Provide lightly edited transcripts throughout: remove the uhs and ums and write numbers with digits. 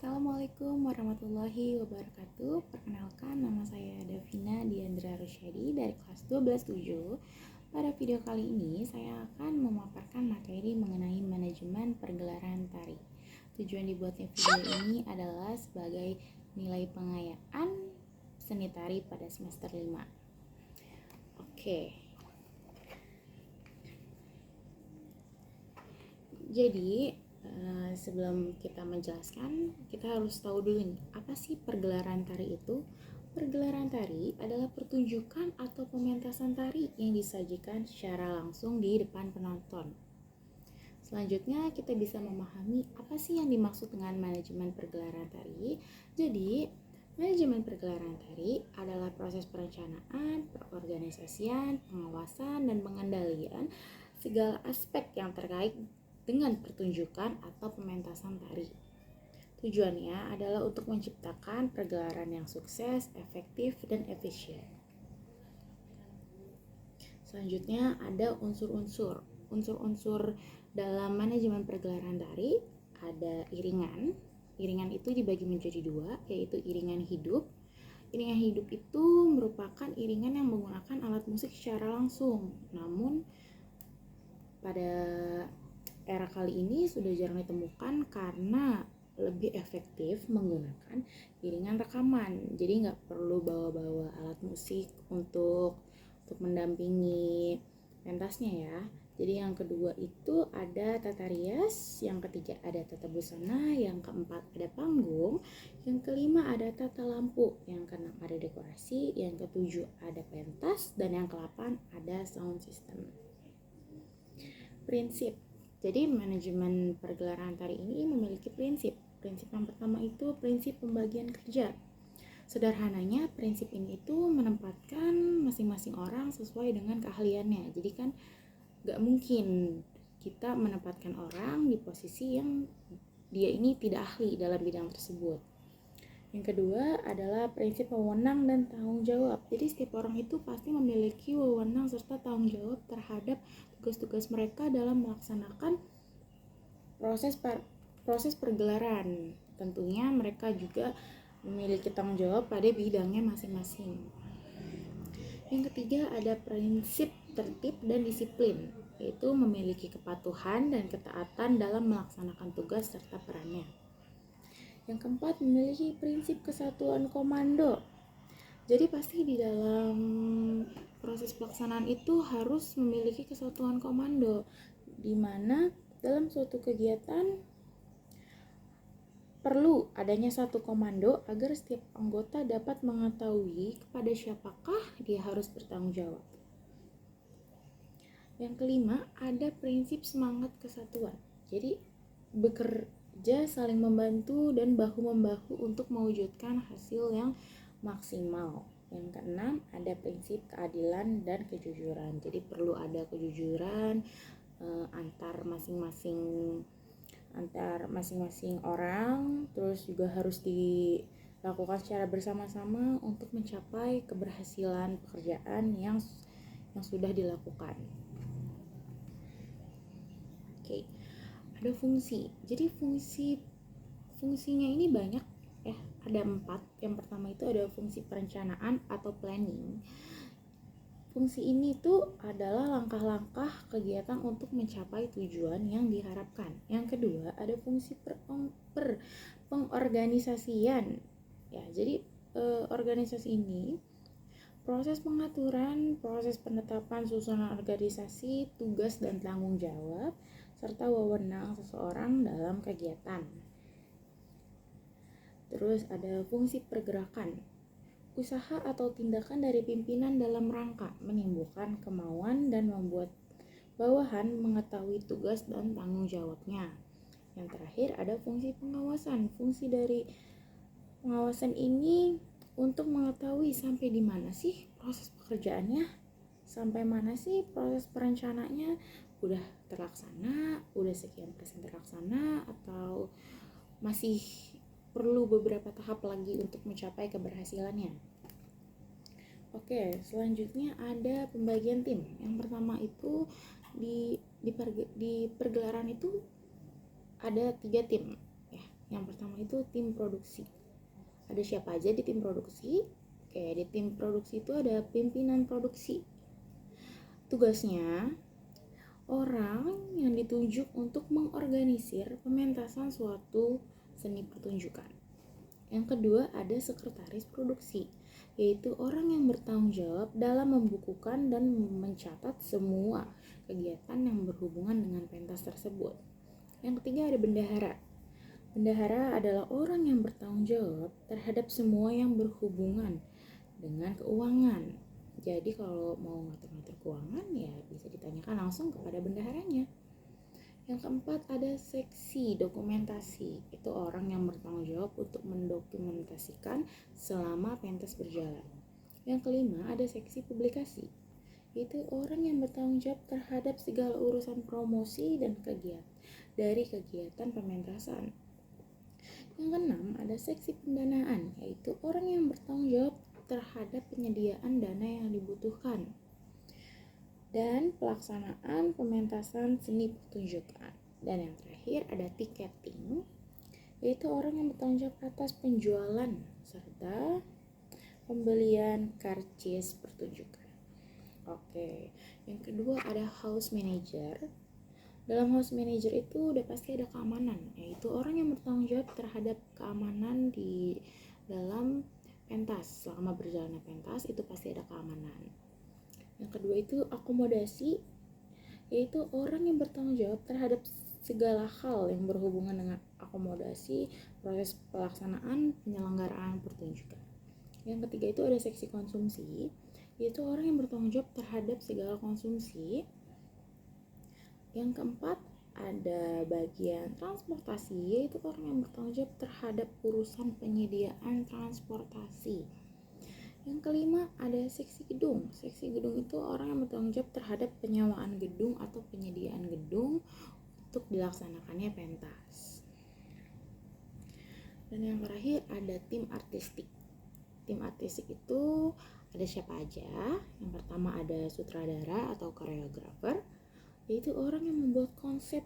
Assalamualaikum warahmatullahi wabarakatuh. Perkenalkan, nama saya Davina Diandra Rusyadi dari kelas 12-7. Pada video kali ini saya akan memaparkan materi mengenai manajemen pergelaran tari. Tujuan dibuatnya video ini adalah sebagai nilai pengayaan seni tari pada semester 5. Oke. Jadi sebelum kita menjelaskan, kita harus tahu dulu nih, apa sih pergelaran tari itu? Pergelaran tari adalah pertunjukan atau pementasan tari yang disajikan secara langsung di depan penonton. Selanjutnya kita bisa memahami apa sih yang dimaksud dengan manajemen pergelaran tari. Jadi, manajemen pergelaran tari adalah proses perencanaan, perorganisasian, pengawasan, dan pengendalian segala aspek yang terkait dengan pertunjukan atau pementasan tari. Tujuannya adalah untuk menciptakan pergelaran yang sukses, efektif, dan efisien. Selanjutnya ada unsur-unsur. Unsur-unsur dalam manajemen pergelaran tari ada iringan. Iringan itu dibagi menjadi dua, yaitu iringan hidup. Iringan hidup itu merupakan iringan yang menggunakan alat musik secara langsung. Namun pada era kali ini sudah jarang ditemukan karena lebih efektif menggunakan iringan rekaman. Jadi nggak perlu bawa-bawa alat musik untuk mendampingi pentasnya ya. Jadi yang kedua itu ada tata rias, yang ketiga ada tata busana, yang keempat ada panggung, yang kelima ada tata lampu, yang keenam ada dekorasi, yang ketujuh ada pentas, dan yang kedelapan ada sound system. Prinsip. Jadi manajemen pergelaran tari ini memiliki prinsip. Prinsip yang pertama itu prinsip pembagian kerja. Sederhananya prinsip ini itu menempatkan masing-masing orang sesuai dengan keahliannya. Jadi kan gak mungkin kita menempatkan orang di posisi yang dia ini tidak ahli dalam bidang tersebut. Yang kedua adalah prinsip wewenang dan tanggung jawab. Jadi setiap orang itu pasti memiliki wewenang serta tanggung jawab terhadap tugas-tugas mereka dalam melaksanakan proses pergelaran. Tentunya mereka juga memiliki tanggung jawab pada bidangnya masing-masing. Yang ketiga ada prinsip tertib dan disiplin, yaitu memiliki kepatuhan dan ketaatan dalam melaksanakan tugas serta perannya. Yang keempat, memiliki prinsip kesatuan komando. Jadi pasti di dalam proses pelaksanaan itu harus memiliki kesatuan komando, di mana dalam suatu kegiatan perlu adanya satu komando agar setiap anggota dapat mengetahui kepada siapakah dia harus bertanggung jawab. Yang kelima, ada prinsip semangat kesatuan. Jadi bekerja saling membantu dan bahu-membahu untuk mewujudkan hasil yang maksimal. Yang keenam, ada prinsip keadilan dan kejujuran. Jadi perlu ada kejujuran antar masing-masing orang, terus juga harus dilakukan secara bersama-sama untuk mencapai keberhasilan pekerjaan yang sudah dilakukan. Oke. Ada fungsi. Jadi fungsinya ini banyak ya, ada 4. Yang pertama itu ada fungsi perencanaan atau planning. Fungsi ini tuh adalah langkah-langkah kegiatan untuk mencapai tujuan yang diharapkan. Yang kedua ada fungsi pengorganisasian. Ya, jadi organisasi ini proses pengaturan, proses penetapan susunan organisasi, tugas dan tanggung jawab, serta wewenang seseorang dalam kegiatan. Terus ada fungsi pergerakan, usaha atau tindakan dari pimpinan dalam rangka menimbulkan kemauan dan membuat bawahan mengetahui tugas dan tanggung jawabnya. Yang terakhir ada fungsi pengawasan. Fungsi dari pengawasan ini untuk mengetahui sampai di mana sih proses pekerjaannya, sampai mana sih proses perencanaannya, udah terlaksana, udah sekian persen terlaksana, atau masih perlu beberapa tahap lagi untuk mencapai keberhasilannya. Oke, selanjutnya ada pembagian tim. Yang pertama itu di pergelaran itu ada 3 tim ya. Yang pertama itu tim produksi. Ada siapa aja di tim produksi? Oke, di tim produksi itu ada pimpinan produksi. Tugasnya orang yang ditunjuk untuk mengorganisir pementasan suatu seni pertunjukan. Yang kedua ada sekretaris produksi, yaitu orang yang bertanggung jawab dalam membukukan dan mencatat semua kegiatan yang berhubungan dengan pentas tersebut. Yang ketiga ada bendahara. Bendahara adalah orang yang bertanggung jawab terhadap semua yang berhubungan dengan keuangan. Jadi kalau mau ngatur-ngatur keuangan ya bisa ditanyakan langsung kepada bendaharanya. Yang keempat ada seksi dokumentasi. Itu orang yang bertanggung jawab untuk mendokumentasikan selama pentas berjalan. Yang kelima ada seksi publikasi. Itu orang yang bertanggung jawab terhadap segala urusan promosi dan kegiatan pementasan. Yang keenam ada seksi pendanaan, yaitu orang yang bertanggung jawab terhadap penyediaan dana yang dibutuhkan dan pelaksanaan pementasan seni pertunjukan. Dan yang terakhir ada tiketing, yaitu orang yang bertanggung jawab atas penjualan serta pembelian karcis pertunjukan. Oke, yang kedua ada house manager. Dalam house manager itu udah pasti ada keamanan, yaitu orang yang bertanggung jawab terhadap keamanan di dalam pentas. Selama berjalannya pentas itu pasti ada keamanan. Yang kedua itu akomodasi, yaitu orang yang bertanggung jawab terhadap segala hal yang berhubungan dengan akomodasi proses pelaksanaan penyelenggaraan pertunjukan. Yang ketiga itu ada seksi konsumsi, yaitu orang yang bertanggung jawab terhadap segala konsumsi. Yang keempat ada bagian transportasi, yaitu orang yang bertanggung jawab terhadap urusan penyediaan transportasi. Yang kelima ada seksi gedung. Seksi gedung itu orang yang bertanggung jawab terhadap penyewaan gedung atau penyediaan gedung untuk dilaksanakannya pentas. Dan yang terakhir ada tim artistik. Tim artistik itu ada siapa aja? Yang pertama ada sutradara atau koreografer, yaitu orang yang membuat konsep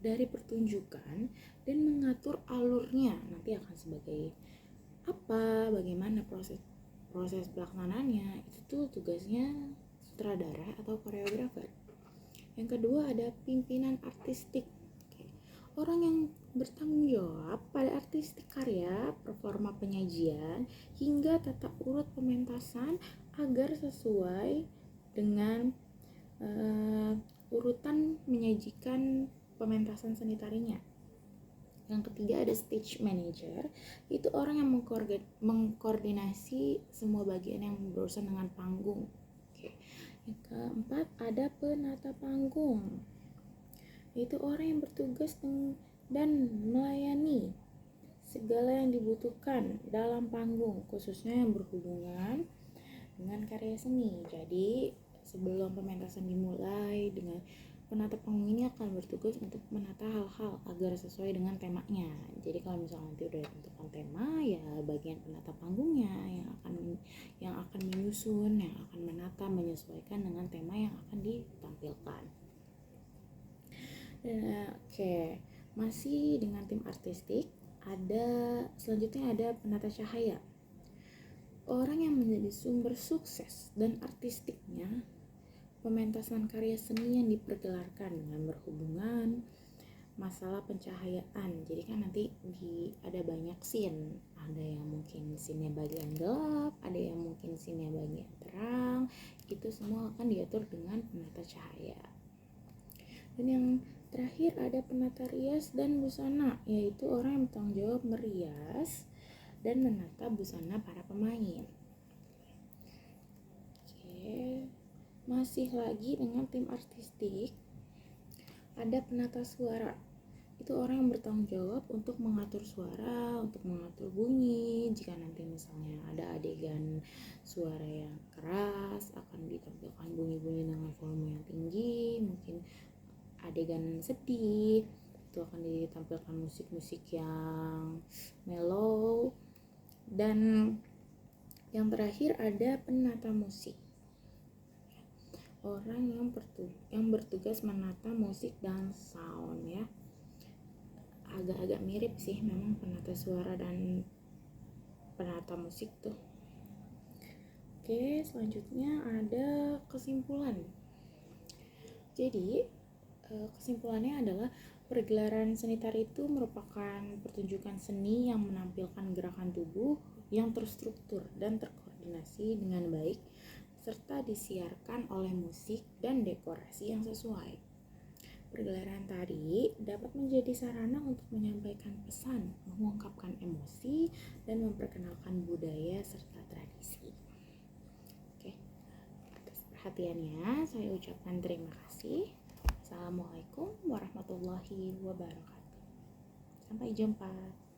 dari pertunjukan dan mengatur alurnya. Nanti akan sebagai apa, bagaimana proses pelaksanaannya, itu tuh tugasnya sutradara atau koreografer. Yang kedua ada pimpinan artistik. Orang yang bertanggung jawab pada artistik karya, performa penyajian, hingga tata urut pementasan agar sesuai dengan urutan menyajikan pementasan seni tarinya. Yang ketiga ada stage manager, itu orang yang mengkoordinasi semua bagian yang berurusan dengan panggung. Oke. Yang keempat ada penata panggung, itu orang yang bertugas dan melayani segala yang dibutuhkan dalam panggung, khususnya yang berhubungan dengan karya seni. Jadi sebelum pementasan dimulai, dengan penata panggung ini akan bertugas untuk menata hal-hal agar sesuai dengan temanya. Jadi kalau misalnya nanti udah ditentukan tema, ya bagian penata panggungnya yang akan menyusun, yang akan menata, menyesuaikan dengan tema yang akan ditampilkan. Oke, masih dengan tim artistik, selanjutnya ada penata cahaya. Orang yang menjadi sumber sukses dan artistiknya pementasan karya seni yang dipergelarkan dengan berhubungan masalah pencahayaan. Jadi kan nanti ada banyak scene, ada yang mungkin scene-nya bagian gelap, ada yang mungkin scene-nya bagian terang. Itu semua akan diatur dengan penata cahaya. Dan yang terakhir ada penata rias dan busana, yaitu orang yang bertanggung jawab merias dan menata busana para pemain. Oke, masih lagi dengan tim artistik, ada penata suara. Itu orang yang bertanggung jawab untuk mengatur suara, untuk mengatur bunyi. Jika nanti misalnya ada adegan suara yang keras, akan ditampilkan bunyi-bunyi dengan volume yang tinggi. Mungkin adegan sedih, itu akan ditampilkan musik-musik yang mellow. Dan yang terakhir ada penata musik, orang yang bertugas menata musik dan sound ya, agak-agak mirip sih memang penata suara dan penata musik tuh. Oke, selanjutnya ada kesimpulan. Jadi kesimpulannya adalah pergelaran seni tari itu merupakan pertunjukan seni yang menampilkan gerakan tubuh yang terstruktur dan terkoordinasi dengan baik, serta disiarkan oleh musik dan dekorasi yang sesuai. Pergelaran tari dapat menjadi sarana untuk menyampaikan pesan, mengungkapkan emosi, dan memperkenalkan budaya serta tradisi. Oke, atas perhatiannya saya ucapkan terima kasih. Assalamualaikum warahmatullahi wabarakatuh. Sampai jumpa.